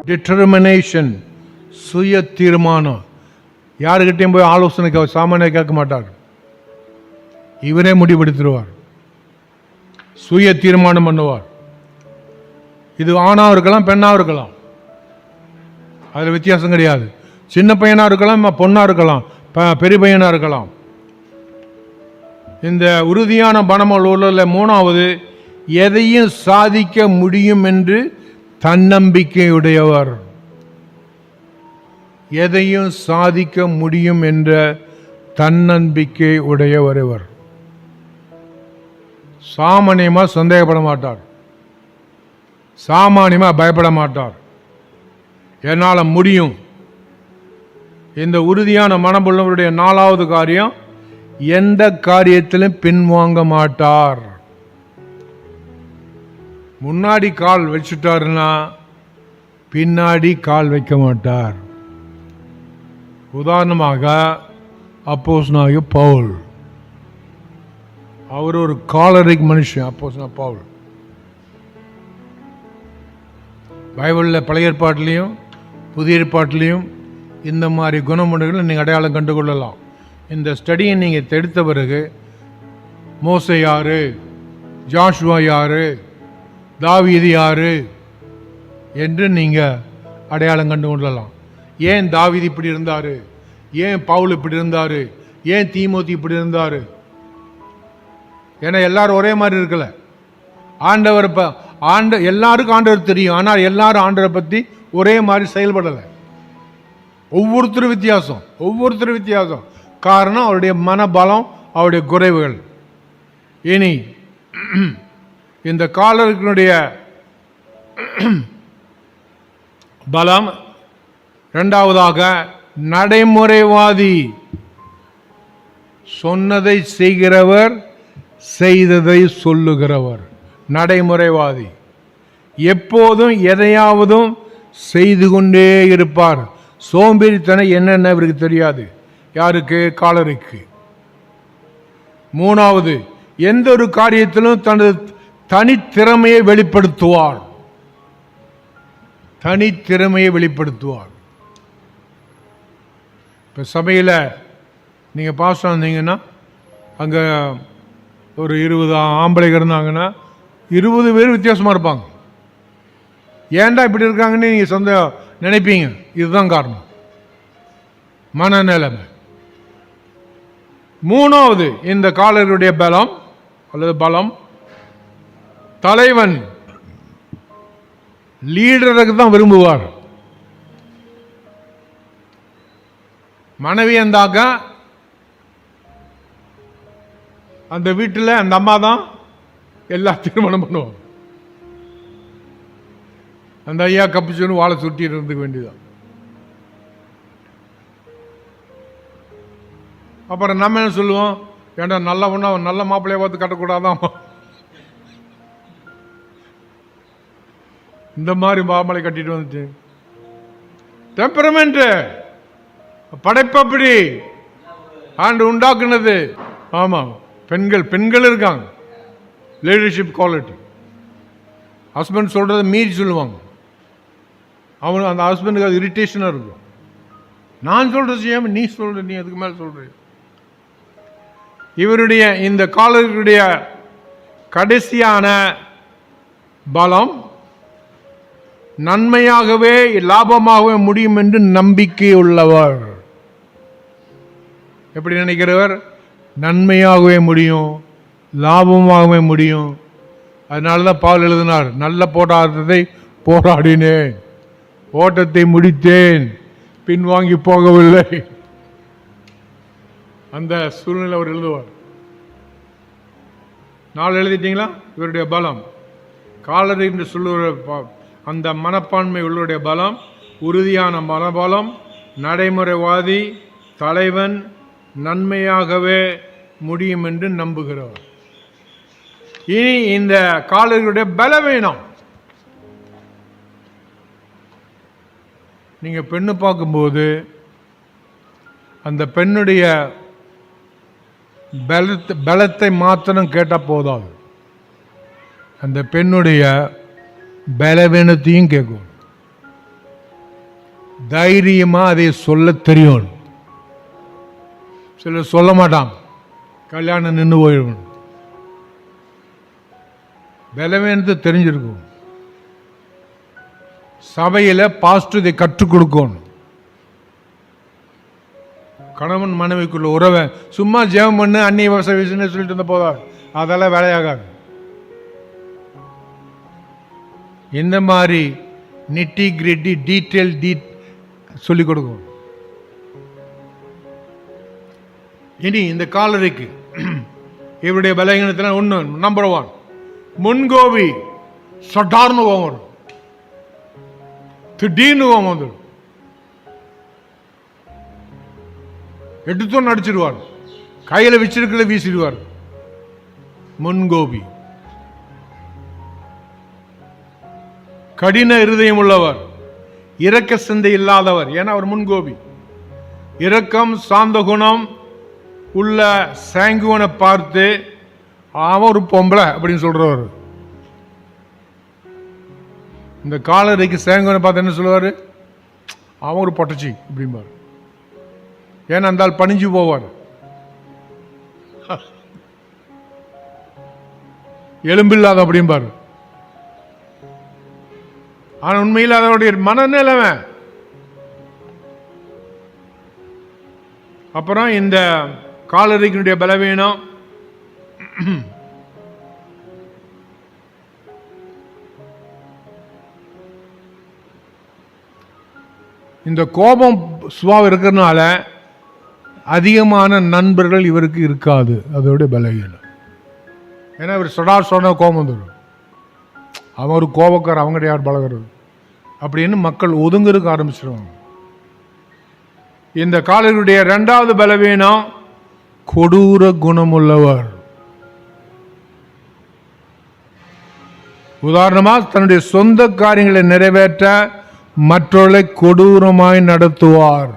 Determination, சுய தீர்மானம். யாருக்கிட்டையும் போய் ஆலோசனை சாமானிய கேட்க மாட்டார், இவரே முடிவெடுத்துருவார், சுய தீர்மானம் பண்ணுவார். இது ஆணா இருக்கலாம், பெண்ணா இருக்கலாம், அதில் வித்தியாசம் கிடையாது. சின்ன பையனா இருக்கலாம், பொண்ணா இருக்கலாம், பெரிய பையனா இருக்கலாம். இந்த உறுதியான பணமல் உள்ள மூணாவது, எதையும் சாதிக்க முடியும் என்று தன்னம்பிக்கையுடையவர். எதையும் சாதிக்க முடியும் என்ற தன்னம்பிக்கை உடையவர். இவர் சாமானியமா சந்தேகப்பட மாட்டார், சாமானியமா பயப்பட மாட்டார். என்னால் முடியும். இந்த உறுதியான மனமுள்ளவருடைய நாலாவது காரியம், எந்த காரியத்திலும் பின்வாங்க மாட்டார். முன்னாடி கால் வச்சுட்டாருன்னா பின்னாடி கால் வைக்க மாட்டார். உதாரணமாக அப்போஸ்தலனாகிய பவுல், அவர் ஒரு காலரிக் மனுஷன். அப்போஸ்தலனாகிய பவுல் பைபிளில் பழைய ஏற்பாட்டிலையும் புதிய ஏற்பாட்டிலையும் இந்த மாதிரி குணமுறைகளை நீங்கள் அடையாளம் கண்டுகொள்ளலாம். இந்த ஸ்டடியை நீங்கள் எடுத்த பிறகு மோசே யாரு, ஜாஷுவா யாரு, தாவீது யாரு என்று நீங்கள் அடையாளம் கண்டு கொள்ளலாம். ஏன் தாவீது இப்படி இருந்தார், ஏன் பவுல் இப்படி இருந்தார், ஏன் தீமோத்தி இப்படி இருந்தார்? ஏன்னா எல்லாரும் ஒரே மாதிரி இருக்கல. ஆண்டவர் எல்லாருக்கும் ஆண்டவர் தெரியும், ஆனால் எல்லாரும் ஆண்டவரை பற்றி ஒரே மாதிரி செயல்படலை. ஒவ்வொருத்தரும் வித்தியாசம், ஒவ்வொருத்தரும் வித்தியாசம். காரணம் அவருடைய மனபலம், அவருடைய குறைவுகள். இனி இந்த காலருடைய பலம். இரண்டாவதாக நடைமுறைவாதி, சொன்னதை செய்கிறவர், செய்ததை சொல்லுகிறவர். நடைமுறைவாதி எப்போதும் எதையாவதும் செய்து கொண்டே இருப்பார். சோம்பேறித்தனம் என்னென்ன இவருக்கு தெரியாது. யாருக்கு? காலருக்கு. மூணாவது, எந்த ஒரு காரியத்திலும் தனது தனித்திறமையை வெளிப்படுத்துவார். தனித்திறமையை வெளிப்படுத்துவார். இப்போ சபையில் நீங்கள் பாஸ் வந்தீங்கன்னா அங்கே ஒரு 20 ஆம்பளைங்க இருந்தாங்கன்னா 20 பேர் வித்தியாசமாக இருப்பாங்க. ஏன்டா இப்படி இருக்காங்கன்னு நீங்கள் நினைப்பீங்க. இதுதான் காரணம், மனநிலைமை. மூணாவது, இந்த காலருடைய பலம் அல்லது பலம், தலைவன் லீடருக்கு தான் விரும்புவார். மனைவி இருந்தாக்க அந்த வீட்டில் அந்த அம்மா தான் எல்லா திருமணம் பண்ணுவாங்க. அந்த ஐயா கப்பிச்சுன்னு வாழை சுட்டி இருந்துக்க வேண்டியதான். அப்புறம் நம்ம என்ன சொல்லுவோம்? ஏன்டா நல்ல ஒன்றா நல்ல மாப்பிள்ளைய பார்த்து கட்டக்கூடாதான், இந்த மாதிரி மாப்பிள்ளை கட்டிட்டு வந்துட்டு. டெம்பரமெண்ட், படைப்பப்படி ஆண்டு உண்டாக்குனது. ஆமாம், பெண்கள் இருக்காங்க, லீடர்ஷிப் குவாலிட்டி. ஹஸ்பண்ட் சொல்றதை மீறி சொல்லுவாங்க. அவனுக்கு அந்த ஹஸ்பண்டுக்கு அது இரிட்டேஷனாக இருக்கும். நான் சொல்றது செய்யாம நீ சொல்ற, நீ அதுக்கு மேலே சொல்ற. இவருடைய இந்த காலருடைய கடைசியான பலம், நன்மையாகவே லாபமாகவே முடியும் என்று நம்பிக்கை உள்ளவர். எப்படி நினைக்கிறவர்? நன்மையாகவே முடியும், லாபமாகவே முடியும். அதனால தான் பவுல் எழுதினார், நல்ல போராட்டத்தை போராடினேன், ஓட்டத்தை முடித்தேன், பின்வாங்கி போகவில்லை. அந்த சூழ்நிலை அவர் எழுதுவார். நாள் எழுதிட்டீங்களா? இவருடைய பலம் காலர் என்று சொல்லுகிற அந்த மனப்பான்மை உள்ளவருடைய பலம், உறுதியான மனபலம், நடைமுறைவாதி, தலைவன், நன்மையாகவே முடியும் என்று நம்புகிறவர். இனி இந்த காலர்களுடைய பலவீனம். நீங்க பெண்ணு பார்க்கும்போது அந்த பெண்ணுடைய பலத்தை மாத்திரம் கேட்டால் போதாது, அந்த பெண்ணுடைய பலவீனத்தையும் கேட்கும். தைரியமா அதை சொல்ல தெரியும். சிலர் சொல்ல மாட்டான், கல்யாணம் நின்று போயிடும். பலவீனத்தை தெரிஞ்சிருக்கும். சபையில பாஸ்டர் இதை கற்றுக் கொடுக்கணும். கணவன் மனைவிக்குள்ள உறவை சும்மா ஜெபம் பண்ணு அந்நிய வசதின்னு சொல்லிட்டு இருந்த போதா, அதெல்லாம் வேலையாகாது. இந்த மாதிரி நிட்டி கிரிட்டி டீட்டெயில் சொல்லிக் கொடுக்கும். இனி இந்த காலரைக்கு இவருடைய பலகீனத்தில் ஒன்று, நம்பர் 1 முன்கோபி. சட்டார்னு கோவம் வரும், திடீர்னு கோவம் வந்துடும், எடுத்தோன்னு அடிச்சிடுவார், கையில் வச்சிருக்கிறத வீசிடுவார். முன்கோபி. கடின இருதயம் உள்ளவர், இரக்க சிந்தை இல்லாதவர். ஏன்னா அவர் முன்கோபி. இரக்கம் சாந்த குணம் உள்ள சாங்குவனை பார்த்து அவன் ஒரு பொம்பளை அப்படின்னு சொல்றவர். இந்த காலரைக்கு சாங்குவனை பார்த்து என்ன சொல்லுவாரு? அவன் ஒரு பொட்டச்சி அப்படிம்பார். ஏன்னா அந்த ஆள் பணிஞ்சு போவார், எலும்பில்லாத அப்படிம்பார். ஆனா உண்மையில் அதனுடைய மனநிலைமை. அப்புறம் இந்த காலரைக்கினுடைய பலவீனம், இந்த கோபம் சுபாவம் இருக்கிறதுனால அதிகமான நண்பர்கள் இவருக்கு இருக்காது. அதோடைய பலவீனம். ஏன்னா இவர் சொன்ன கோபம் வந்துடும், அவன் ஒரு கோபக்கார, அவங்ககிட்ட யார் பழகிறது அப்படின்னு மக்கள் ஒதுங்கறதுக்கு ஆரம்பிச்சிருவாங்க. இந்த காலருடைய 2வது பலவீனம் கொடூர குணமுள்ளவர். உதாரணமா தன்னுடைய சொந்த காரியங்களை நிறைவேற்ற மற்றவர்களை கொடூரமாய் நடத்துவார்.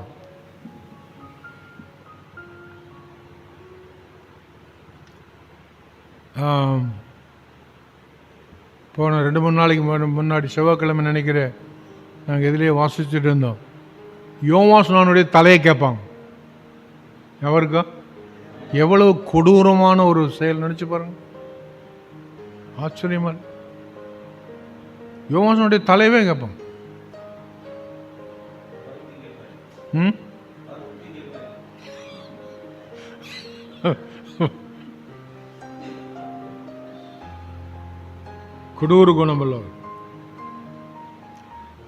போன 2-3 நாளைக்கு முன்னாடி செவ்வாய்க்கிழமை நினைக்கிறேன், நாங்கள் எதிலேயே வாசிச்சுட்டு இருந்தோம். யோவாஸ்நானுடைய தலையை கேட்பாங்க. எவருக்கா? எவ்வளவு கொடூரமான ஒரு செயல் நினைச்சு பாருங்க, ஆச்சரியமா. யோவாஸ்நானுடைய தலையவே கேட்பாங்க. கொடூர குணம் உள்ளவர்.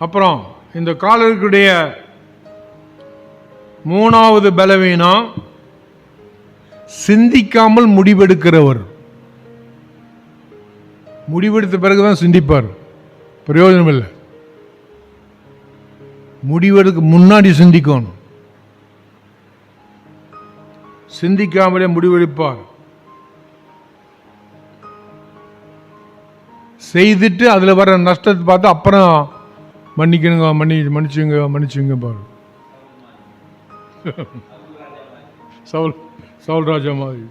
அப்புறம் இந்த காலருக்குடைய 3வது பலவீனம் சிந்திக்காமல் முடிவெடுக்கிறவர். முடிவெடுத்த பிறகுதான் சிந்திப்பார், பிரயோஜனம் இல்லை. முடிவெடுக்க முன்னாடி சிந்திக்கணும். சிந்திக்காமலே முடிவெடுப்பார். செய்துட்டு அதுல வர நஷ்டத்தை பார்த்து அப்புறம் மன்னிக்கணுங்க, மன்னிச்சுங்க பாரு. சவுல் ராஜா மாதிரி.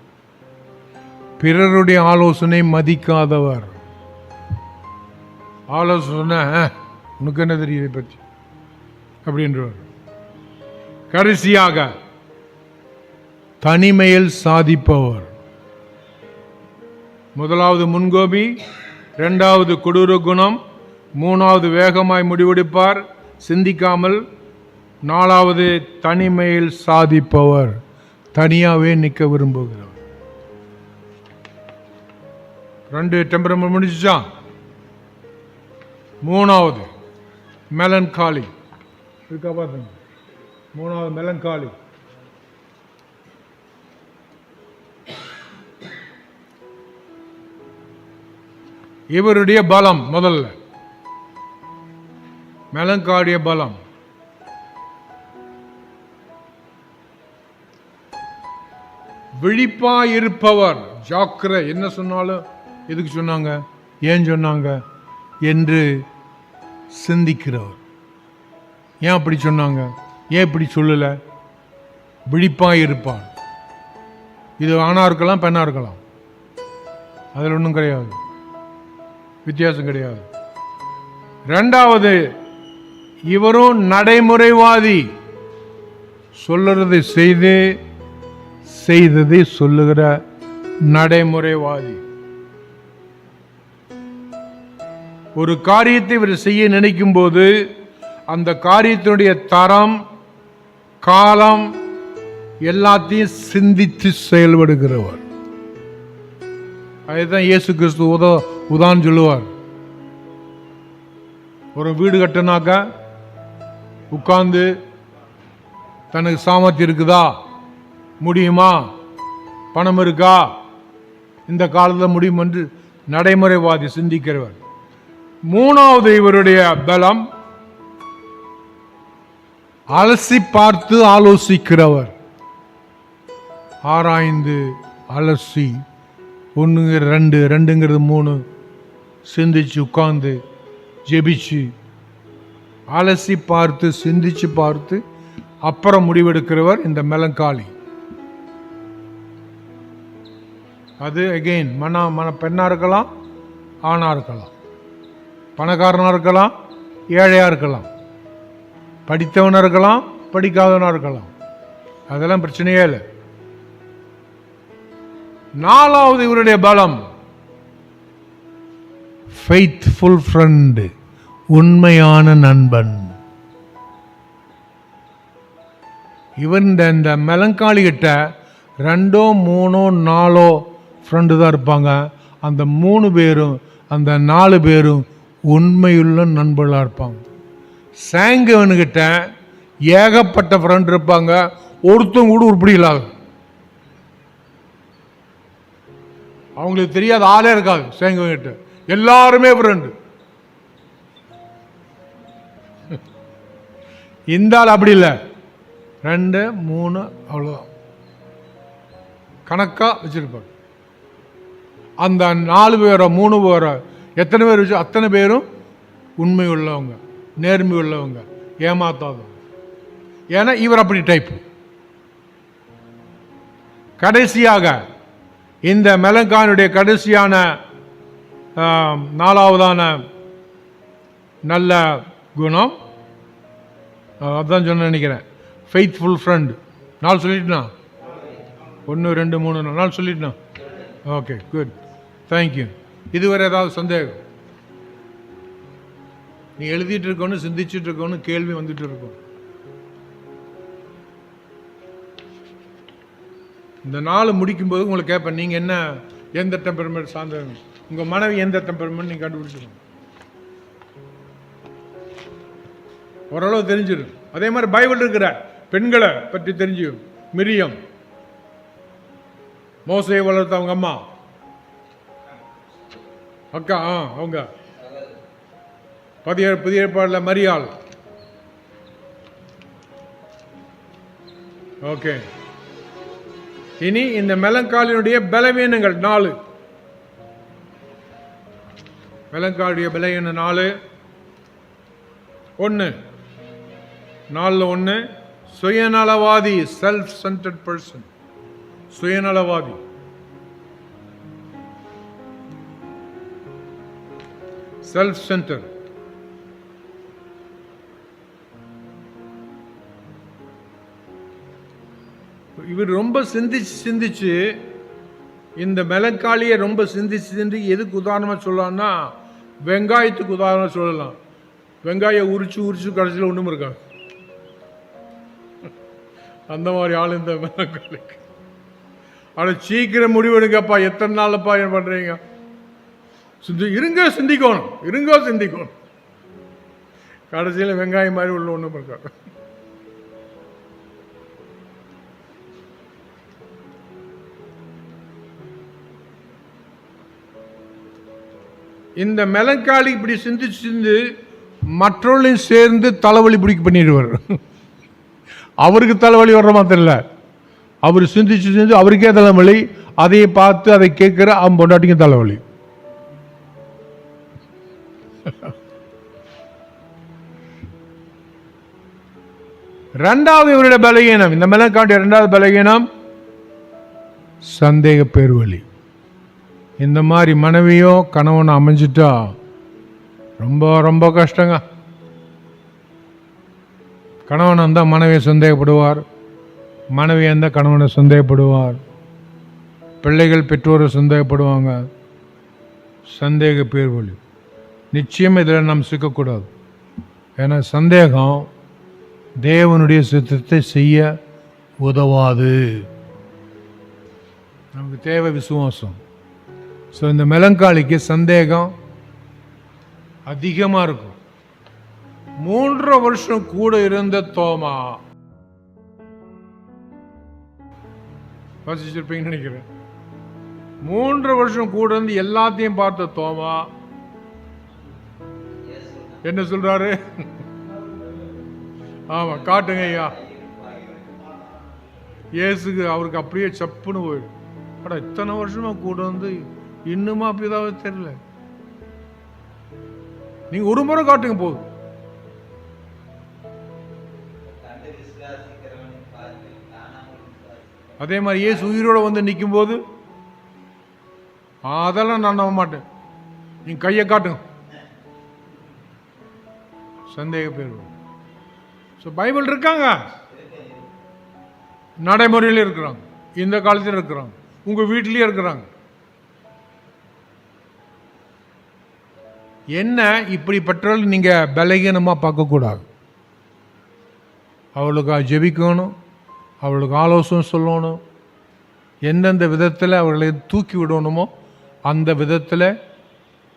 பிறருடைய ஆலோசனை மதிக்காதவர். ஆலோசனை உனக்கு என்ன தெரியும் இதை பற்றி அப்படின்றவர். கடைசியாக தனிமையில் சாதிப்பவர். 1வது முன்கோபி, 2வது கொடூர குணம், 3வது வேகமாய் முடிவெடுப்பார் சிந்திக்காமல், 4வது தனிமையில் சாதிப்பவர், தனியாவே நிற்க விரும்புகிறவர். 2 டெம்பரமெண்ட் முடிச்சுச்சா? 3வது மெலன்காலி இருக்கா பாருங்க. 3வது மெலன்காலி. இவருடைய பலம் முதல்ல, மெலன்காலிய பலம். விழிப்பாயிருப்பவர். ஜாக்கிர, என்ன சொன்னாலும் எதுக்கு சொன்னாங்க, ஏன் சொன்னாங்க என்று சிந்திக்கிறவர். ஏன் அப்படி சொன்னாங்க, ஏன் இப்படி சொல்லல? விழிப்பாயிருப்பார். இது ஆணா இருக்கலாம், பெண்ணா இருக்கலாம், அதில் ஒன்றும் கிடையாது, வித்தியாசம் கிடையாது. 2வது இவரும் நடைமுறைவாதி, சொல்லுறதை செய்து செய்ததை சொல்லுகிற நடைமுறைவாதி. ஒரு காரியத்தை இவர் செய்ய நினைக்கும் போது அந்த காரியத்தினுடைய தரம், காலம் எல்லாத்தையும் சிந்தித்து செயல்படுகிறவர். அதுதான் இயேசு கிறிஸ்து உதாரணம் சொல்லுவார். ஒரு வீடு கட்டினாக்கா உட்கார்ந்து தனக்கு சாமர்த்தியம் இருக்குதா, முடியுமா, பணம் இருக்கா, இந்த காலத்தில் முடியும் என்று நடைமுறைவாதி சிந்திக்கிறவர். மூணாவது இவருடைய பலம் அலசி பார்த்து ஆலோசிக்கிறவர். ஆராய்ந்து அலசி, 1 2 3 சிந்திச்சு உட்கார்ந்து ஜெபிச்சு அலசி பார்த்து சிந்திச்சு பார்த்து அப்புறம் முடிவெடுக்கிறவர் இந்த மெலங்காலி. அது அகெயின் மன பெண்ணா இருக்கலாம், ஆணா இருக்கலாம், பணக்காரனா இருக்கலாம், ஏழையா இருக்கலாம், படித்தவனா இருக்கலாம், படிக்காதவனா இருக்கலாம், அதெல்லாம் பிரச்சனையே இல்லை. நாலாவது இவருடைய பலம் ஃபெய்த்ஃபுல் ஃப்ரெண்ட், உண்மையான நண்பன். இவன் இந்த மெலங்காலி கிட்ட 2 3 4 ஃப்ரெண்டு தான் இருப்பாங்க. அந்த 3 பேரும் அந்த 4 பேரும் உண்மையுள்ள நண்பர்களாக இருப்பாங்க. சாங்கவனுக்கிட்ட ஏகப்பட்ட ஃப்ரெண்ட் இருப்பாங்க, ஒருத்தவங்க கூட உருப்படி இல்லாத, அவங்களுக்கு தெரியாத ஆளே இருக்காது. சாங்கவன்கிட்ட எல்லாருமே ஃப்ரெண்டு. இந்த ஆள் அப்படி இல்லை, 2 3 அவ்வளோதான் கணக்கா வச்சிருப்பாங்க. அந்த 4 பேரோ 3 பேரோ எத்தனை பேர் வச்சு அத்தனை பேரும் உண்மை உள்ளவங்க, நேர்மை உள்ளவங்க, ஏமாத்தாதவங்க. ஏன்னா இவர் அப்படி டைப். கடைசியாக இந்த மெலங்கானுடைய கடைசியான 4வதான நல்ல குணம், அதான் சொன்ன நினைக்கிறேன், ஃபெய்த்ஃபுல் ஃப்ரெண்ட். 4 சொல்லிட்டுனா, 1 2 3 4 சொல்லிட்டுனா. Okay, good, thank you. இதுவரை ஏதாவது சந்தேகம்? நீ எழுதிட்டு இருக்கணும், சிந்திச்சுட்டு இருக்கணும், கேள்வி வந்துட்டு இருக்கும். இந்த 4 முடிக்கும்போது உங்களை கேட்பேன், நீங்கள் என்ன, எந்த டெம்பரமெண்ட் சார்ந்தவங்க, உங்கள் மனைவி எந்த டெம்பரமெண்ட் நீங்கள் கண்டுபிடிச்சிடணும். ஓரளவு தெரிஞ்சிடும். அதே மாதிரி பைபிள் இருக்கிற பெண்களை பற்றி தெரிஞ்சு, மிரியம், மோசையை வளர்த்த அவங்க அம்மா, அக்கா, அவங்க புதிய ஏற்பாடுல மரியாள். ஓகே, இனி இந்த மெலங்காலினுடைய பலவீனங்கள் 4. மெலங்காலிய பலவீனம் 4. 1 சுயநலவாதி, செல்ஃப் சென்டர்ட் பர்சன். சுயநலவாதி. Self centre. இவர் ரொம்ப சிந்திச்சு இந்த மெலங்காலியை ரொம்ப சிந்திச்சு எதுக்கு உதாரணமாக சொல்லலாம்னா, வெங்காயத்துக்கு உதாரணம் சொல்லலாம். வெங்காயம் உரிச்சு கடைசியில் ஒன்றும் இருக்காது. அந்த மாதிரி ஆள் இந்த மெலங்காலிக்கு. ஆனால் சீக்கிரம் முடிவெடுங்கப்பா, எத்தனை நாள்ப்பா என்ன பண்ணுறீங்க, சிந்திக்கணும். கடைசியில் வெங்காயம் மாதிரி உள்ள ஒன்றும் இருக்காது. இந்த மெலங்காலி இப்படி சிந்திச்சு மற்றவர்களையும் சேர்ந்து தலைவலி பிடிக்க பண்ணிடுவார். அவருக்கு தலைவலி வர்ற மாதிரி இல்லை, அவர் சிந்திச்சு அவருக்கே தலைவலி, அதை பார்த்து அதை கேட்கிற அவன் பொண்டாட்டிக்கும் தலைவலி. இரண்டாவது இவருடைய பலகீனம், இந்த மெலங்காலிய 2வது பலகீனம் சந்தேக பேர்வழி. இந்த மாதிரி மனைவியோ கணவன் அமைஞ்சிட்டா ரொம்ப ரொம்ப கஷ்டங்க. கணவன் இருந்தால் மனைவியை சந்தேகப்படுவார், மனைவி இருந்தால் கணவனை சந்தேகப்படுவார், பிள்ளைகள் பெற்றோரை சந்தேகப்படுவாங்க. சந்தேக பேர்வழி. நிச்சயம் இதில் நாம் சிக்கக்கூடாது. ஏன்னா சந்தேகம் தேவனுடைய சித்தத்தை செய்ய உதவாது. நமக்கு தேவை விசுவாசம். ஸோ இந்த மெலங்காலிக்கு சந்தேகம் அதிகமாக இருக்கும். 3 வருஷம் கூட இருந்த தோமா, வாசிச்சிருப்பீங்கன்னு நினைக்கிறேன். 3 வருஷம் கூட இருந்து எல்லாத்தையும் பார்த்த தோமா என்ன சொல்றாரு? ஆமா, காட்டுங்க ஐயா. இயேசுக்கு அவருக்கு அப்படியே சப்புன்னு போயிடும். அட, இத்தனை வருஷமா கூட வந்து இன்னுமா பிதாவை தெரியல? நீங்க ஒரு முறை காட்டுங்க போதும். அதே மாதிரி இயேசு உயிரோட வந்து நிற்கும் போது அதெல்லாம் நான் நம்ப மாட்டேன், நீங்க கையை காட்டுங்க. சந்தேக பேர். ஸோ பைபிள் இருக்காங்க, நடைமுறையில் இருக்கிறாங்க, இந்த காலத்தில் இருக்கிறாங்க, உங்க வீட்டிலேயே இருக்கிறாங்க. என்ன இப்படிப்பட்டவர்கள் நீங்க பலகீனமா பார்க்கக்கூடாது. அவளுக்கு ஜெபிக்கணும், அவளுக்கு ஆலோசனை சொல்லணும், எந்தெந்த விதத்தில் அவர்களை தூக்கி விடணுமோ அந்த விதத்தில்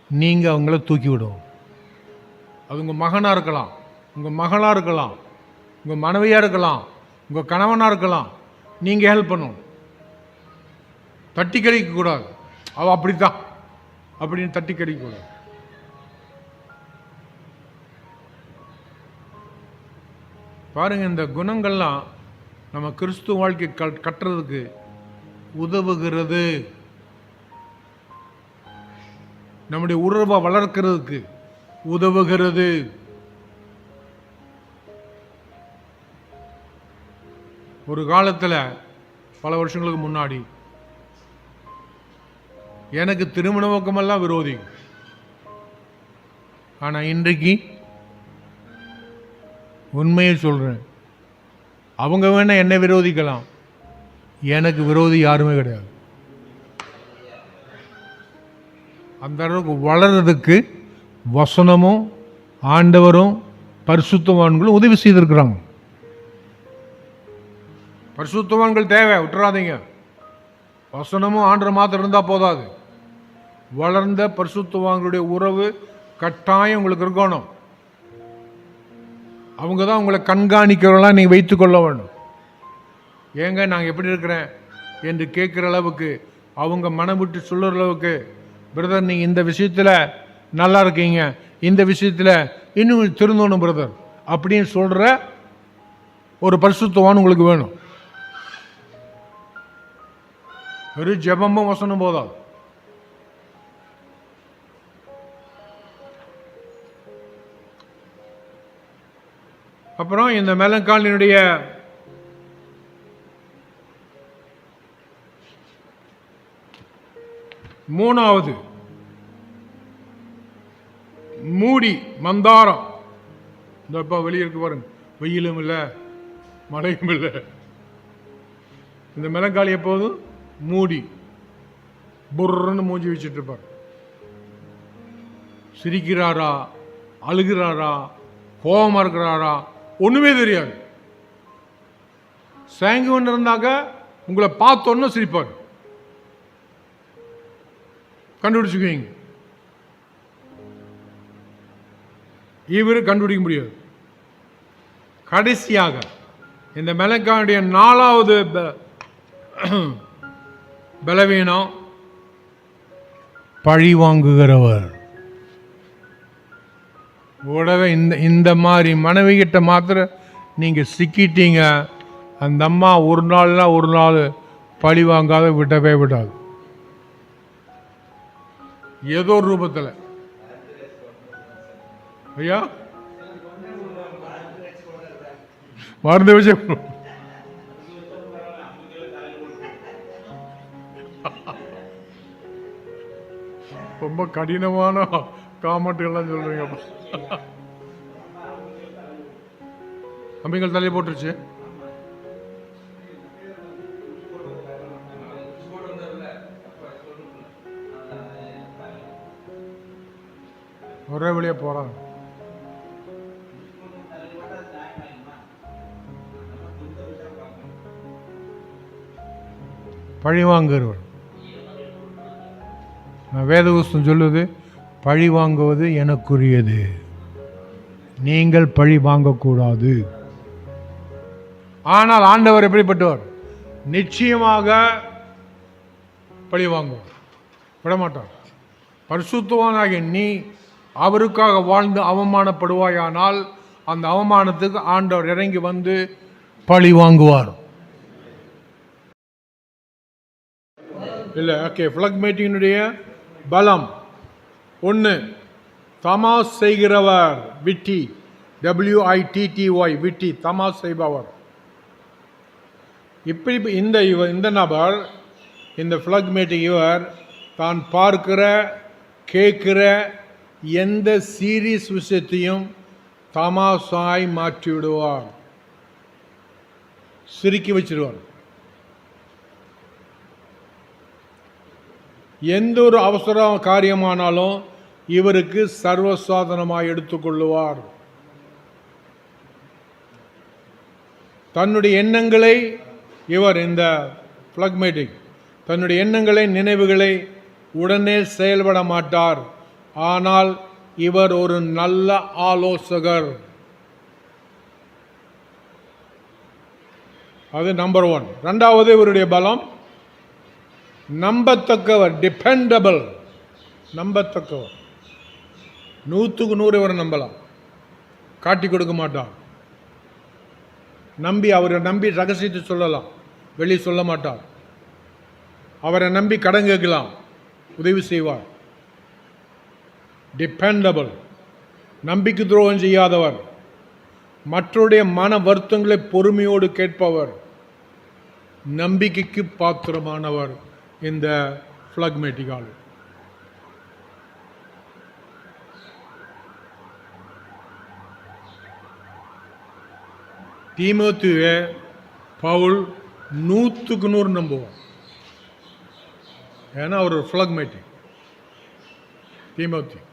நீங்கள் அவங்கள தூக்கி விடணும். அது உங்கள் மகனாக இருக்கலாம், உங்கள் மகளாக இருக்கலாம், உங்கள் மனைவியாக இருக்கலாம், உங்கள் கணவனாக இருக்கலாம். நீங்கள் ஹெல்ப் பண்ணணும், தட்டி கழிக்கக்கூடாது. அவள் அப்படித்தான் அப்படின்னு தட்டி கழிக்கக்கூடாது. பாருங்க, இந்த குணங்கள்லாம் நம்ம கிறிஸ்துவ வாழ்க்கை கட்டுறதுக்கு உதவுகிறது. நம்முடைய உறவை வளர்க்கிறதுக்கு உதவுகிறது. ஒரு காலத்தில் பல வருஷங்களுக்கு முன்னாடி எனக்கு திருமண நோக்கமெல்லாம் விரோதி. ஆனால் இன்றைக்கு உண்மையை சொல்றேன், அவங்க வேணா என்ன விரோதிக்கலாம், எனக்கு விரோதி யாருமே கிடையாது. அந்த அளவுக்கு வளர்றதுக்கு வசனமும் ஆண்டவரும் பரிசுத்தவான்களும் உதவி செய்திருக்கிறாங்க. பரிசுத்தவான்கள் தேவை, விட்டுறாதீங்க. வசனமும் ஆண்டவர் மாத்திரம் இருந்தால் போதாது. வளர்ந்த பரிசுத்தவான்களுடைய உறவு கட்டாயம் உங்களுக்கு இருக்கணும். அவங்க தான் உங்களை கண்காணிக்கிறவங்களாம் நீங்கள் வைத்துக்கொள்ள வேண்டும். ஏங்க நாங்கள் எப்படி இருக்கிறேன் என்று கேட்குற அளவுக்கு, அவங்க மனம் விட்டு சொல்லுற அளவுக்கு, பிரதர் நீங்கள் இந்த விஷயத்தில் நல்லா இருக்கீங்க, இந்த விஷயத்தில் இன்னும் திருந்தணும் பிரதர் அப்படின்னு சொல்கிற ஒரு பரிசுத்தவான் உங்களுக்கு வேணும். ஒரு ஜெபமும் வசனம் போதாது. அப்புறம் இந்த மெலங்காலினுடைய மூணாவது மூடி மந்தாரம். இந்த இப்போ வெளியே இருக்கு பாருங்க, வெயிலும் இல்லை மழையும் இல்லை. இந்த மெலங்காலி எப்போதும் மூடி புர்ன்னு மூஞ்சி வச்சுட்டு இருப்பார். சிரிக்கிறாரா, அழுகிறாரா, கோபமா இருக்கிறாரா ஒண்ணுமே தெரியாது. சாங்குவன் இருந்தாக்க உங்களை பார்த்தோன்னு சிரிப்பார், கண்டுபிடிச்சுக்குவீங்க. இவரு கண்டுபிடிக்க முடியாது. கடைசியாக இந்த மெலங்காலியுடைய 4வது பலவீனம் பழி வாங்குகிறவர். உடவே இந்த மாதிரி மனைவி கிட்ட மாத்திரம் நீங்க சிக்கிட்டீங்க, அந்த அம்மா ஒரு நாள்னா ஒரு நாள் பழி வாங்காத விடவே விடாது. ஏதோ ஒரு ரூபத்தில். ஐயா மருந்து வச்சு ரொம்ப கடினமான காமெண்ட்லாம் சொல்றீங்க. கம்பிகள் தலையை போட்டுருச்சு. ஒரே வழியா போறாங்க. பழி வாங்குறவர். வேதபுஸ்தகம் சொல்லுது, பழி வாங்குவது எனக்குரியது, நீங்கள் பழி வாங்கக்கூடாது. ஆனால் ஆண்டவர் எப்படிப்பட்டவர்? நிச்சயமாக பழி வாங்குவார், விடமாட்டார். பரிசுத்தவானாகிய நீ அவருக்காக வாழ்ந்து அவமானப்படுவாயானால் அந்த அவமானத்துக்கு ஆண்டவர் இறங்கி வந்து பழி வாங்குவார். இல்லை, ஓகே. ஃப்ளக்மேட்டினுடைய பலம் ஒன்று, தமாஸ் செய்கிறவர், விட்டி, WITTY, விட்டி, தமாஸ் செய்பவர். இப்படி இந்த நபர், இந்த ஃப்ளக்மேட்டிக் இவர் தான் பார்க்கிற கேட்கிற எந்த சீரியஸ் விஷயத்தையும் தமாசாய் மாற்றி விடுவார், சிரிக்கி வச்சிருவார். எந்த ஒரு அவசர காரியமானாலும் இவருக்கு சர்வசாதனமாக எடுத்துக்கொள்ளுவார். தன்னுடைய எண்ணங்களை இவர், இந்த ஃப்ளக்மேட்டிக், தன்னுடைய எண்ணங்களை நினைவுகளை உடனே செயல்பட மாட்டார். ஆனால் இவர் ஒரு நல்ல ஆலோசகர். அது நம்பர் 1. ரெண்டாவது, இவருடைய பலம் நம்பத்தக்கவர், டிபெண்டபிள், நம்பத்தக்கவர். 100க்கு 100 இவரை நம்பலாம், காட்டி கொடுக்க மாட்டார். அவரை நம்பி ரகசியத்தை சொல்லலாம், வெளியே சொல்ல மாட்டார். அவரை நம்பி கடன் கேட்கலாம், உதவி செய்வார். டிபெண்டபிள், நம்பிக்கை துரோகம் செய்யாதவர், மற்றவருடைய மன வருத்தங்களை பொறுமையோடு கேட்பவர், நம்பிக்கைக்கு பாத்திரமானவர் இந்த ஃப்ளக்மேட்டிக் ஆள். தீமோத்தேயுவை பவுல் 100க்கு 100 நம்புவார். ஏன்னா அவர் ஒரு ஃப்ளக்மேட்டிக். தீமோத்தேயு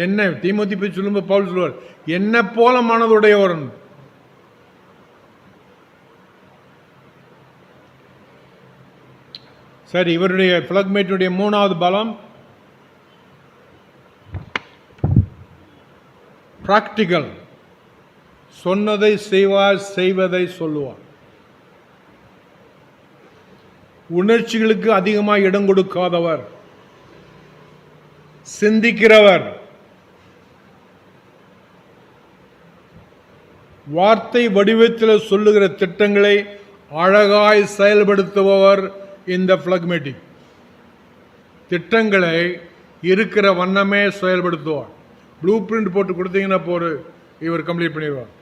என்ன, தீமோத்தேயு போய் சொல்லும்போது பவுல் சொல்லுவார், என்ன போல மனதுடையவர். சரி, இவருடைய ஃப்ளக்மேட்டுடைய 3வது பலம் பிராக்டிக்கல். சொன்னதை செய்வார், செய்வதை சொல்லுவார். உணர்ச்சிகளுக்கு அதிகமாக இடம் கொடுக்காதவர், சிந்திக்கிறவர், வார்த்தை வடிவத்தில் சொல்லுகிற திட்டங்களை அழகாய் செயல்படுத்துபவர் இந்த ஃப்ளக்மேட்டிக். திட்டங்களை இருக்கிற வண்ணமே செயல்படுத்துவார். ப்ளூ பிரிண்ட் போட்டு கொடுத்தீங்கன்னா போரு, இவர் கம்ப்ளீட் பண்ணிடுவார்.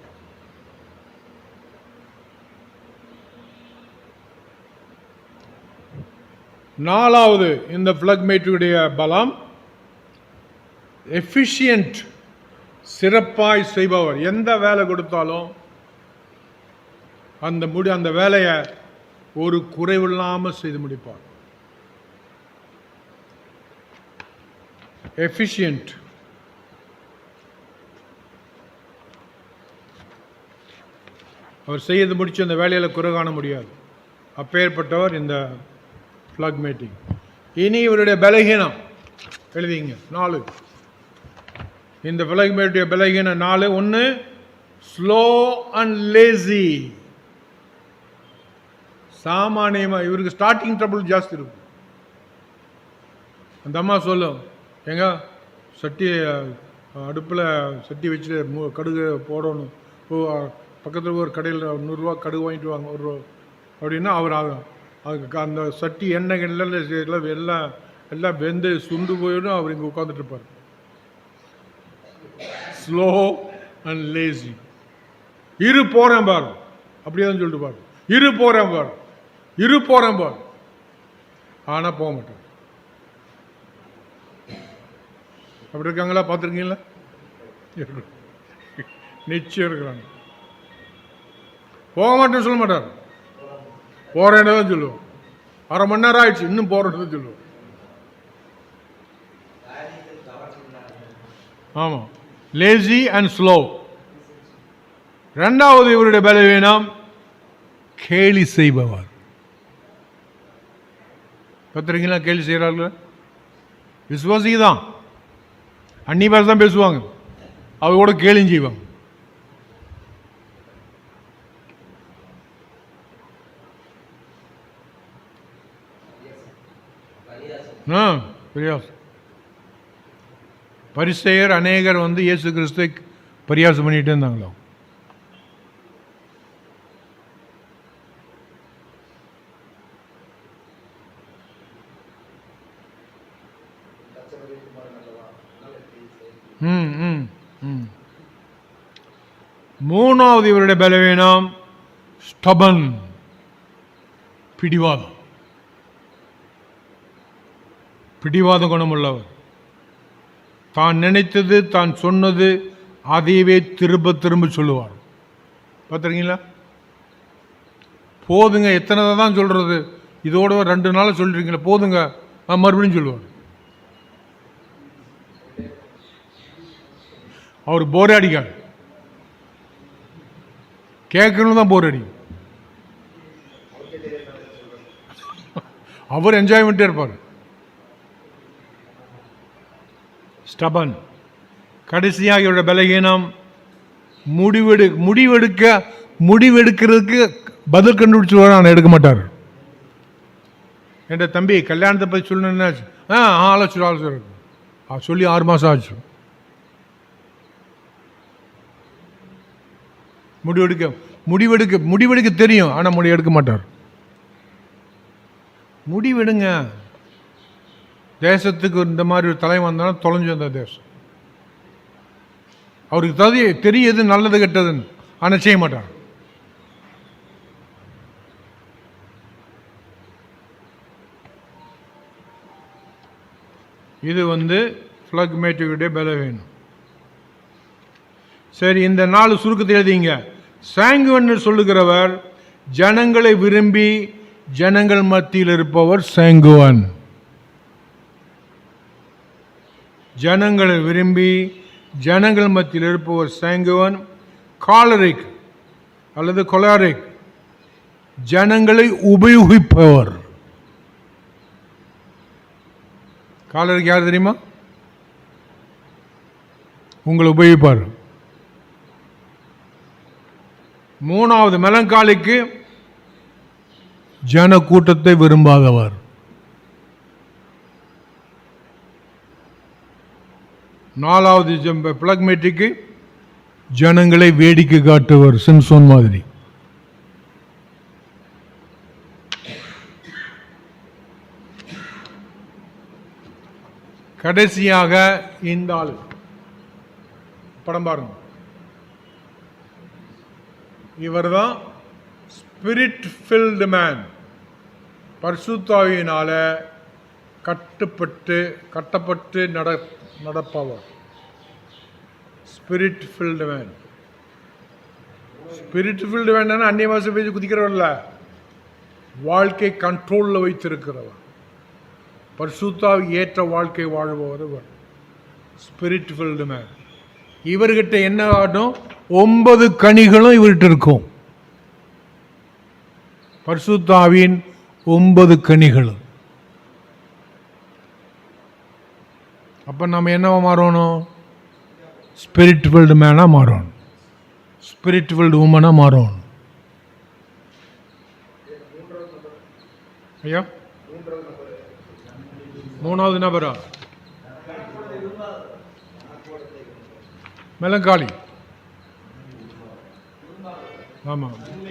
நாலாவது, இந்த ஃப்ளக்மேட்டுடைய பலம் எஃபிஷியன்ட், சிறப்பாய் செய்பவர். எந்த வேலை கொடுத்தாலும் அந்த வேலையை ஒரு குறைவில்லாமல் செய்து முடிப்பார். எஃபிஷியன்ட். அவர் செய்து முடிச்சு அந்த வேலையில் குறை காண முடியாது. அப்பேற்பட்டவர் இந்த ஃப்ளக்மேட்டிக். இனி இவருடைய பலகீனம் எழுதிங்க 4. இந்த ஃப்ளக்மேட்டுடைய பலகீனம் 4. 1, ஸ்லோ அண்ட் லேசி. சாமானியமாக இவருக்கு ஸ்டார்டிங் ட்ரபிள் ஜாஸ்தி இருக்கும். அந்த அம்மா சொல்லும், எங்க சட்டி அடுப்பில் சட்டி வச்சுட்டு கடுகு போடணும், பக்கத்தில் ஒரு கடையில் 100 ரூபா கடுகு வாங்கிட்டு வாங்க 1 ரூபா அப்படின்னா, அவர் அதுக்கு அந்த சட்டி எண்ணெய் எல்லாம் வெந்து சுண்டு போயிடும். அவர் இங்கே உட்காந்துட்டு இருப்பார். Slow and lazy. போகிறேன் பாரு, அப்படியே தான் சொல்லிட்டு பாரு, போகிறேன் பாரு, ஆனால் போக மாட்டார். அப்படி இருக்காங்களா? பார்த்துருக்கீங்களா? நிச்சயம் இருக்கிறாங்க. போக மாட்டேன்னு சொல்ல மாட்டார். போறேன்னு தான் சொல்லுவோம். அரை மணி நேரம் ஆயிடுச்சு, இன்னும் போறேன்னு சொல்லுவோம். ஆமா, லேசி அண்ட் ஸ்லோ. இரண்டாவது இவருடைய பலவீனம் கேலி செய்பவர். பார்த்துருக்கீங்களா? கேலி செய்கிறார்கள். விசுவாசிக்கு தான் அன்னி பாஷை தான் பேசுவாங்க, அவ கூட கேலியும் செய்வாங்க. பரிசேயர் அநேகர் இயேசு கிறிஸ்துவை பரியாசம் பண்ணிட்டு இருந்தாங்களோ. மூணாவது இவருடைய பலவீனம் ஸ்டபன், பிடிவாதம். பிடிவாத குணமுள்ளவர். தான் நினைத்தது, தான் சொன்னது அதையவே திரும்ப திரும்ப சொல்லுவார். பார்த்துருக்கீங்களா? போதுங்க, எத்தனை தான் சொல்றது, இதோட 2 நாள் சொல்றீங்களா, போதுங்க, மறுபடியும் சொல்லுவார். அவர் போர் அடிக்கார், கேட்கணும் தான் போர் அடிக்கும். அவர் என்ஜாய்மெண்ட்டே இருப்பார். ஸ்டபன். கடைசியாக இவருடைய பலகீனம் முடிவெடுக்கிறதுக்கு பதில் கண்டுபிடிச்சு நான் எடுக்க மாட்டார். என் தம்பி கல்யாணத்தை பற்றி சொல்லணும்னா ஆலோசனை சொல்லி 6 மாதம் ஆச்சு. முடிவெடுக்க தெரியும், ஆனால் முடிவு எடுக்க மாட்டார். முடிவெடுங்க. தேசத்துக்கு இந்த மாதிரி ஒரு தலைமை வந்தாலும் தொலைஞ்சு வந்த தேசம். அவருக்கு தெரியுது நல்லது கெட்டதுன்னு, ஆனால் செய்ய மாட்டார். இது பிளக்மேட்டிக்குடைய பலவீனம். சரி, இந்த 4 சுருக்கத்தை எழுதிங்க. சாங்குவன் சொல்லுகிறவர் ஜனங்களை விரும்பி ஜனங்கள் மத்தியில் இருப்பவர் சாங்குவன். ஜனங்களை விரும்பி ஜனங்கள் மத்தியில் இருப்பவர் சாங்குவன். காலரிக் அல்லது கொலாரிக், ஜனங்களை உபயோகிப்பவர். காலரிக் யார் தெரியுமா? உங்களை உபயோகிப்பார். மூணாவது மெலங்காலிக்கு ஜன கூட்டத்தை விரும்பாதவர். நாலாவது பிளக்மேட்டிக்கு ஜனங்களை வேடிக்கை காட்டுவர், சிம்சோன் மாதிரி. கடைசியாக இந்த ஆள் படம் பாருங்க. இவர் தான் ஸ்பிரிட் ஃபில்டு மேன். பரிசுத்தாவியினால கட்டப்பட்டு நடப்பவர். Spirit filled man. Spirit filled man அந்நிய பாஷை பேசி குதிக்கிறவர்ல, வாழ்க்கை கண்ட்ரோலில் வைத்திருக்கிறவர், பரிசுத்தாவி ஏற்ற வாழ்க்கை வாழ்பவர் இவர். Spirit filled man. இவர்கிட்ட என்ன ஆகும்? 9 கனிகளும் இவர்கிட்ட இருக்கும். பரிசுத்தாவின் 9 கனிகளும். அப்ப நம்ம என்னவா மாறணும்? ஸ்பிரிட் ஃபில்டு மேனா மாறணும், ஸ்பிரிட் ஃபில்டு உமனா மாறணும். ஐயா, 3வது நபரா? மெலங்காலி. ஆமா,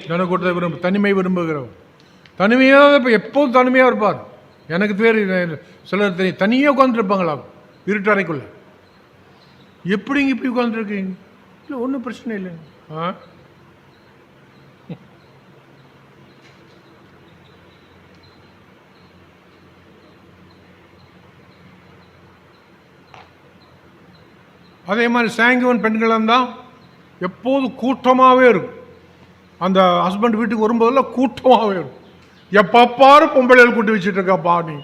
ஜனக்கூட்டத்தை விரும்ப, தனிமை விரும்புகிறவர். தனிமையாக இப்போ எப்போதும் தனிமையாக இருப்பார். எனக்கு பேர் சிலர் தெரியும், தனியாக உட்காந்துருப்பாங்களா இருட்டறைக்குள்ள. எப்படிங்க இப்படி உட்காந்துருக்கீங்க? இல்லை, ஒன்றும் பிரச்சனை இல்லை. அதே மாதிரி சாங்குவன் பெண்களும் தான் எப்போதும் கூட்டமாகவே இருக்கும். அந்த ஹஸ்பண்ட் வீட்டுக்கு வரும்போதெல்லாம் கூட்டமாகவே இருக்கும். எப்பப்பாரு பொம்பளைகள் கூட்டி வச்சுட்டு இருக்கப்பா நீ